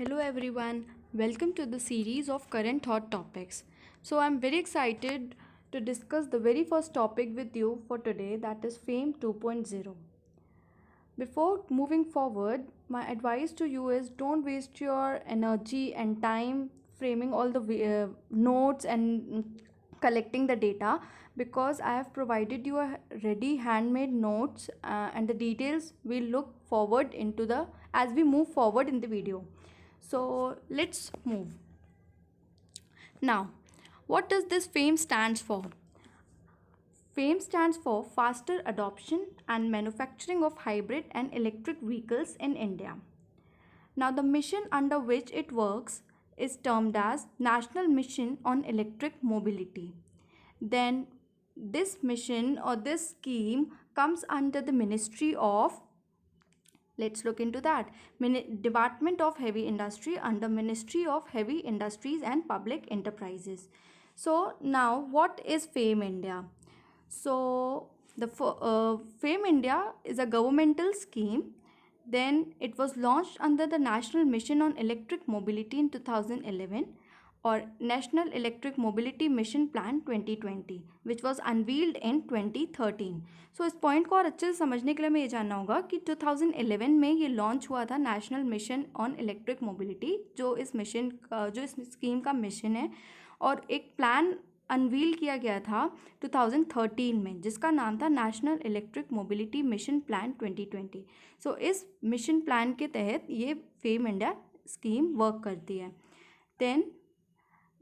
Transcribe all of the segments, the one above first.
Hello everyone, welcome to the series of current hot topics. So I'm very excited to discuss the very first topic with you for today, that is Fame 2.0. Before moving forward, my advice to you is don't waste your energy and time framing all the notes and collecting the data, because I have provided you a ready handmade notes and the details we look forward into the as we move forward in the video. So let's move. Now, what does this FAME stands for? FAME stands for Faster Adoption and Manufacturing of Hybrid and Electric Vehicles in India. Now, the mission under which it works is termed as National Mission on Electric Mobility. Then, this mission or this scheme comes under the Ministry of, let's look into that, Department of Heavy Industry under Ministry of Heavy Industries and Public Enterprises. So, now what is FAME India? So the FAME India is a governmental scheme. Then it was launched under the National Mission on Electric Mobility in 2011 or National Electric Mobility Mission Plan 2020, which was unveiled in 2013. So इस point को और अच्छे से समझने के लिए हमें ये जानना होगा कि 2011 में ये लॉन्च हुआ था national mission on electric mobility, जो इस स्कीम का मिशन है, और एक प्लान अनवील किया गया था 2013 में जिसका नाम था national electric mobility mission plan 2020. सो इस मिशन प्लान के तहत ये फेम इंडिया स्कीम वर्क करती है. Then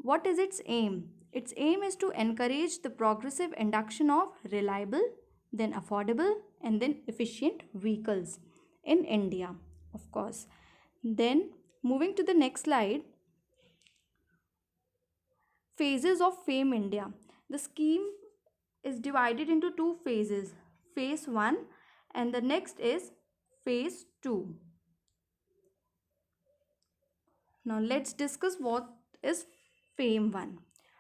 what is its aim? Its aim is to encourage the progressive induction of reliable, then affordable, and then efficient vehicles in India, of course. Then moving to the next slide, phases of FAME India. The scheme is divided into two phases, phase 1 and the next is phase 2. Now let's discuss what is FAME 1.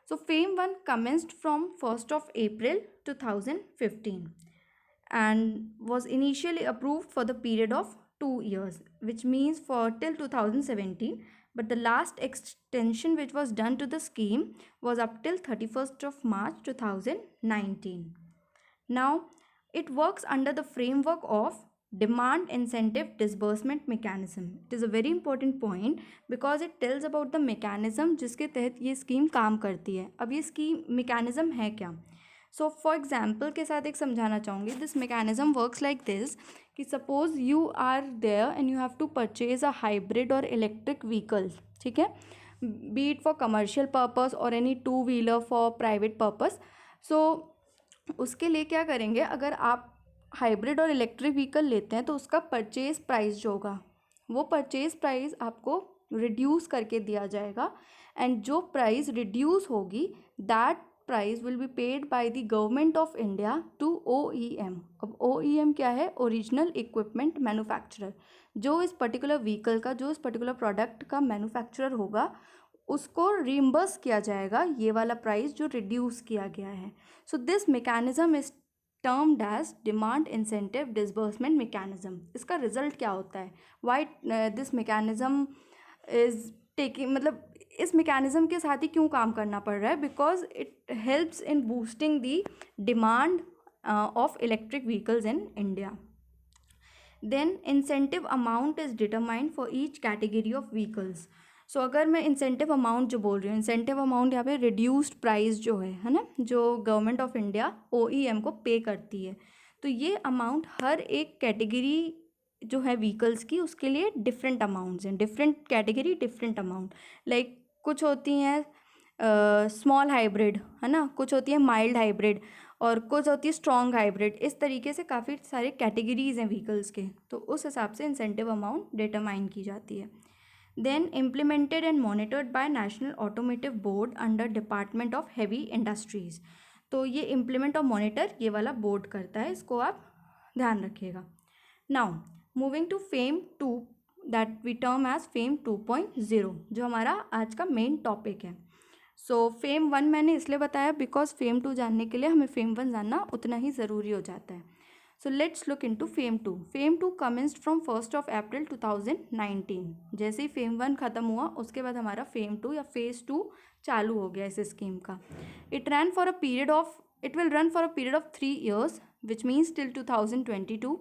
So FAME 1 commenced from 1st of April 2015 and was initially approved for the period of 2 years, which means for till 2017, but the last extension which was done to the scheme was up till 31st of March 2019. Now it works under the framework of demand incentive disbursement mechanism. It is a very important point because it tells about the mechanism जिसके तहत ये scheme काम करती है. अब ये scheme mechanism है क्या? सो फॉर एग्जाम्पल के साथ एक समझाना चाहूँगी. This mechanism works like this कि suppose you are there and you have to purchase a hybrid और इलेक्ट्रिक व्हीकल, ठीक है, be it for commercial purpose और any two wheeler for private purpose. So उसके लिए क्या करेंगे, अगर आप हाइब्रिड और इलेक्ट्रिक व्हीकल लेते हैं तो उसका परचेज प्राइस जो होगा वो परचेज प्राइस आपको रिड्यूस करके दिया जाएगा, एंड जो प्राइस रिड्यूस होगी that price will be paid by the government of India to OEM. अब OEM क्या है? Original equipment manufacturer. जो इस पर्टिकुलर व्हीकल का, जो इस पर्टिकुलर प्रोडक्ट का मैन्युफैक्चरर होगा उसको रिम्बर्स किया जाएगा ये वाला प्राइस जो रिड्यूस किया गया है. So this mechanism is termed as demand incentive disbursement mechanism. इसका रिजल्ट क्या होता है? Why this mechanism is taking, मतलब इस मैकेनिज्म के साथ ही क्यों काम करना पड़ रहा है? Because it helps in boosting the demand of electric vehicles in India. Then incentive amount is determined for each category of vehicles. So अगर मैं इंसेंटिव अमाउंट जो बोल रही हूँ, इंसेंटिव अमाउंट यहाँ पे रिड्यूस्ड प्राइस जो है ना, जो गवर्नमेंट ऑफ इंडिया OEM को पे करती है, तो ये अमाउंट हर एक कैटेगरी जो है व्हीकल्स की उसके लिए डिफरेंट अमाउंट्स हैं. Different category different amount. Like कुछ होती हैं स्मॉल हाइब्रिड, है ना, कुछ होती है माइल्ड हाइब्रिड और कुछ होती है स्ट्रॉन्ग हाइब्रिड. इस तरीके से काफ़ी सारे कैटेगरीज हैं व्हीकल्स के, तो उस हिसाब से इंसेंटिव अमाउंट डिटरमाइन की जाती है. Then implemented and monitored by National Automotive Board under Department of Heavy Industries. तो ये इम्प्लीमेंट और मॉनिटर ये वाला बोर्ड करता है, इसको आप ध्यान रखिएगा. Now moving to FAME 2 that we term as FAME 2.0, जो हमारा आज का मेन टॉपिक है. सो फेम 1 मैंने इसलिए बताया बिकॉज फेम 2 जानने के लिए हमें फेम 1 जानना उतना ही ज़रूरी हो जाता है. So let's look into FAME 2. FAME 2 commenced from 1st of April 2019. जैसे ही FAME 1 ख़त्म हुआ उसके बाद हमारा FAME 2 या Phase 2 चालू हो गया इस स्कीम का. It will run for a period of 3 years, which means till 2022.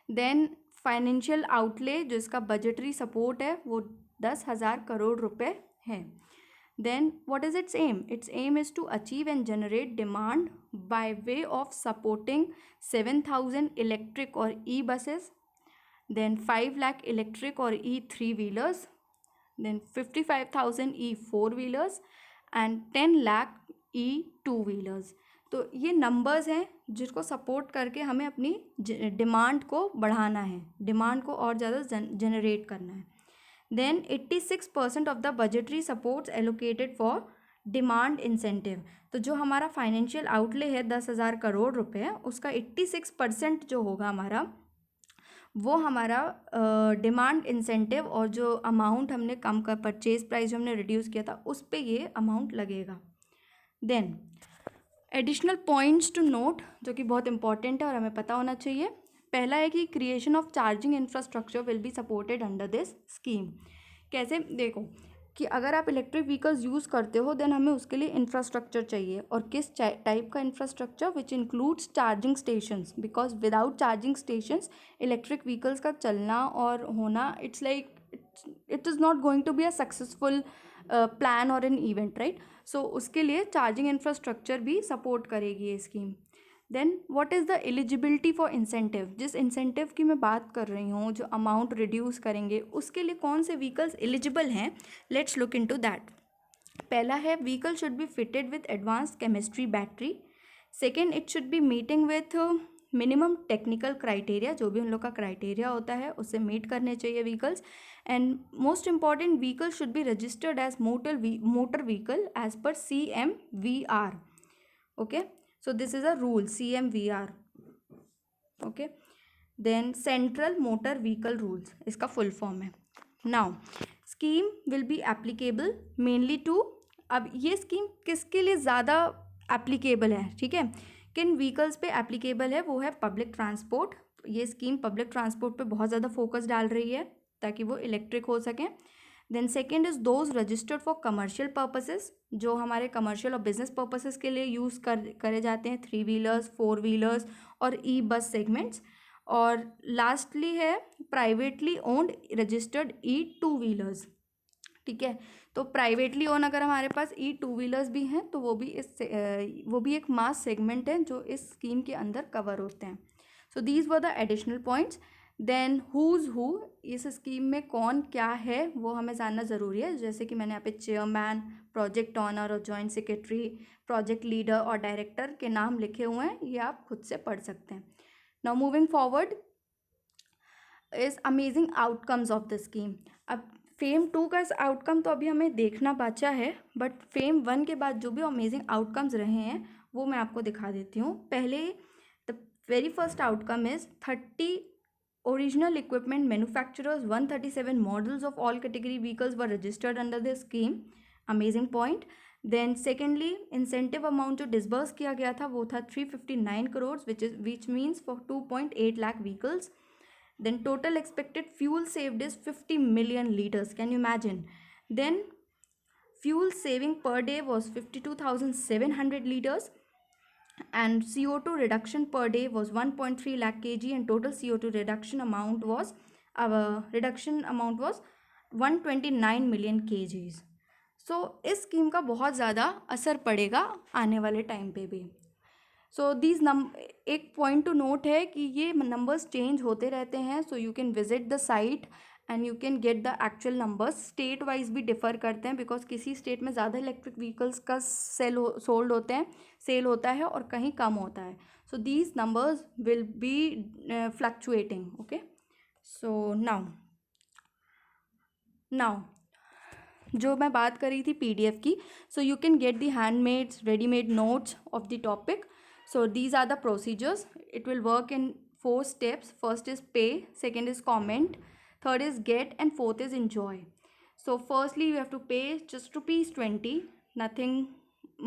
Then financial outlay जो इसका बजटरी सपोर्ट है वो 10,000 करोड़ रुपए है. Then what is its aim? Its aim is to achieve and generate demand by way of supporting 7,000 electric or e-buses, then 5 lakh electric or e-3-wheelers, then 55,000 e-4-wheelers and 10 lakh e-2-wheelers. तो ये numbers हैं जिसको support करके हमें अपनी demand को बढ़ाना है, डिमांड को और ज़्यादा जनरेट करना है. Then 86% of the budgetary supports allocated for demand incentive. तो जो हमारा फाइनेंशियल आउटले है 10,000 करोड़ रुपए, उसका 86% जो होगा हमारा वो हमारा डिमांड इंसेंटिव और जो अमाउंट हमने कम कर परचेज प्राइस जो हमने रिड्यूस किया था उस पे ये अमाउंट लगेगा. Then additional points to note जो कि बहुत इंपॉर्टेंट है और हमें पता होना चाहिए. पहला है कि creation of charging infrastructure will be supported under this scheme. कैसे? देखो कि अगर आप इलेक्ट्रिक व्हीकल्स यूज़ करते हो देन हमें उसके लिए इंफ्रास्ट्रक्चर चाहिए, और किस टाइप का infrastructure, which includes charging stations, because without charging stations electric vehicles का चलना और होना it's like it is not going to be a successful plan और एन इवेंट, राइट. सो उसके लिए चार्जिंग इंफ्रास्ट्रक्चर भी सपोर्ट करेगी ये scheme. Then what is the eligibility for incentive. जिस इंसेंटिव की मैं बात कर रही हूँ, जो अमाउंट रिड्यूस करेंगे, उसके लिए कौन से व्हीकल्स एलिजिबल हैं, लेट्स लुक इनटू दैट. पहला है vehicle should B fitted with advance chemistry battery. Second, it should be meeting with minimum technical criteria, जो भी उन लोग का क्राइटेरिया होता है उससे मीट करने चाहिए vehicles. And most important, vehicle should be registered as motor vehicle as per CMVR. Okay, so this is a rule, CMVR. okay, then central motor vehicle rules इसका full form है. now scheme will be applicable mainly to, अब ये scheme किसके लिए ज़्यादा applicable है, ठीक है, किन व्हीकल्स पे एप्लीकेबल है, वो है पब्लिक ट्रांसपोर्ट. ये स्कीम पब्लिक ट्रांसपोर्ट पे बहुत ज़्यादा फोकस डाल रही है ताकि वो इलेक्ट्रिक हो सकें. Then second is those registered for commercial purposes, जो हमारे कमर्शियल और बिजनेस पर्पसेस के लिए यूज़ करे जाते हैं, 3-व्हीलर्स, 4-व्हीलर्स और ई-बस सेगमेंट्स. और लास्टली है प्राइवेटली ओन्ड रजिस्टर्ड E2-व्हीलर्स. ठीक है, तो प्राइवेटली ओन अगर हमारे पास E2-व्हीलर्स भी हैं तो वो भी एक मास सेगमेंट है जो इस स्कीम के अंदर कवर होते हैं. So these were the additional points. Then who who, इस स्कीम में कौन क्या है वो हमें जानना ज़रूरी है. जैसे कि मैंने यहाँ पे चेयरमैन, प्रोजेक्ट ऑनर और जॉइंट सेक्रेटरी, प्रोजेक्ट लीडर और डायरेक्टर के नाम लिखे हुए हैं, ये आप खुद से पढ़ सकते हैं. Now moving forward is amazing outcomes of the scheme. अब फेम 2 का आउटकम तो अभी हमें देखना बचा है, बट फेम 1 के बाद जो भी अमेजिंग आउटकम्स रहे हैं वो मैं आपको दिखा देती हूँ. पहले the very first outcome is 30 original equipment manufacturers, 137 models of all category vehicles were registered under this scheme. Amazing point. Then secondly, incentive amount जो disburse किया गया था वो था 359 crores, which means for 2.8 lakh vehicles. Then total expected fuel saved is 50 million liters. Can you imagine? Then fuel saving per day was 52,700 liters. And CO2 reduction per day was 1.3 lakh kg, and total CO2 reduction amount was 129 million kgs. सो इस scheme का बहुत ज़्यादा असर पड़ेगा आने वाले time पे भी. सो एक पॉइंट टू नोट है कि ये नंबर्स चेंज होते रहते हैं. सो you can visit the site and you can get the actual numbers. State wise भी डिफ़र करते हैं, बिकॉज किसी स्टेट में ज़्यादा इलेक्ट्रिक व्हीकल्स का सेल होता है और कहीं कम होता है. So these numbers will be fluctuating. Okay, so now जो मैं बात कर रही थी PDF की, so you can get the handmades readymade notes of the topic. So these are the procedures. It will work in 4 steps. First is pay, second is comment, third is get, and fourth is enjoy. So firstly you have to pay just rupees 20, nothing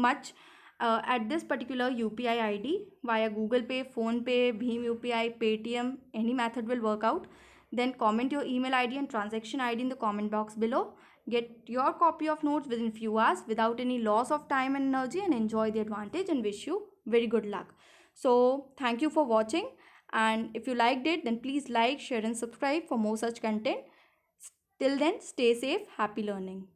much, at this particular UPI ID via Google Pay, Phone Pay, Bheem UPI, Paytm, any method will work out. Then comment your email ID and transaction ID in the comment box below. Get your copy of notes within few hours without any loss of time and energy, and enjoy the advantage and wish you very good luck. So thank you for watching, and if you liked it, then please like, share and subscribe for more such content. Till then, stay safe, happy learning.